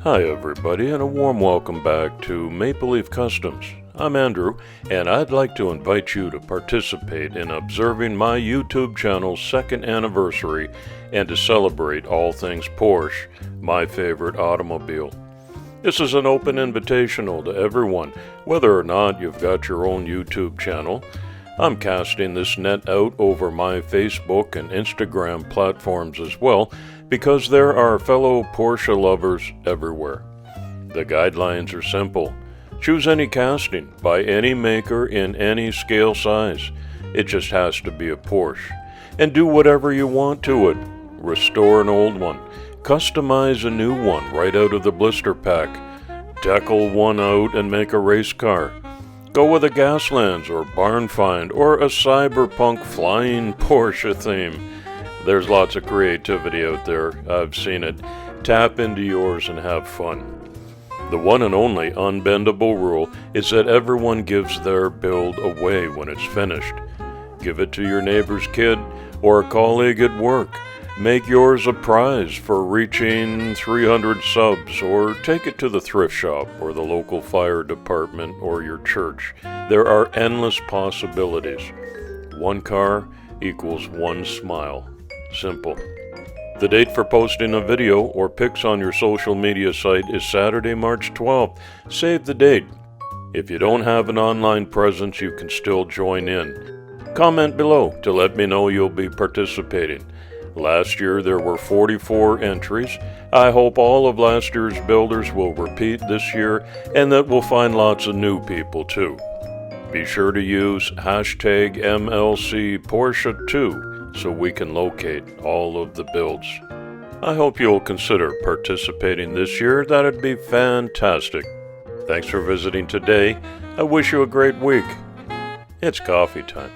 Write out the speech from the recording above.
Hi everybody, and a warm welcome back to Maple Leaf Customs. I'm Andrew, and I'd like to invite you to participate in observing my YouTube channel's 2nd anniversary and to celebrate all things Porsche, my favorite automobile. This is an open invitational to everyone, whether or not you've got your own YouTube channel. I'm casting this net out over my Facebook and Instagram platforms as well, because there are fellow Porsche lovers everywhere. The guidelines are simple. Choose any casting by any maker in any scale size. It just has to be a Porsche. And do whatever you want to it. Restore an old one. Customize a new one right out of the blister pack. Decal one out and make a race car. Go with a Gaslands or barn find or a cyberpunk flying Porsche theme. There's lots of creativity out there. I've seen it. Tap into yours and have fun. The one and only unbendable rule is that everyone gives their build away when it's finished. Give it to your neighbor's kid or a colleague at work. Make yours a prize for reaching 300 subs, or take it to the thrift shop or the local fire department or your church. There are endless possibilities. One car equals one smile. Simple. The date for posting a video or pics on your social media site is Saturday, March 12th. Save the date. If you don't have an online presence, you can still join in. Comment below to let me know you'll be participating. Last year there were 44 entries. I hope all of last year's builders will repeat this year and that we'll find lots of new people too. Be sure to use hashtag MLCPorsche2 so we can locate all of the builds. I hope you'll consider participating this year. That'd be fantastic. Thanks for visiting today. I wish you a great week. It's coffee time.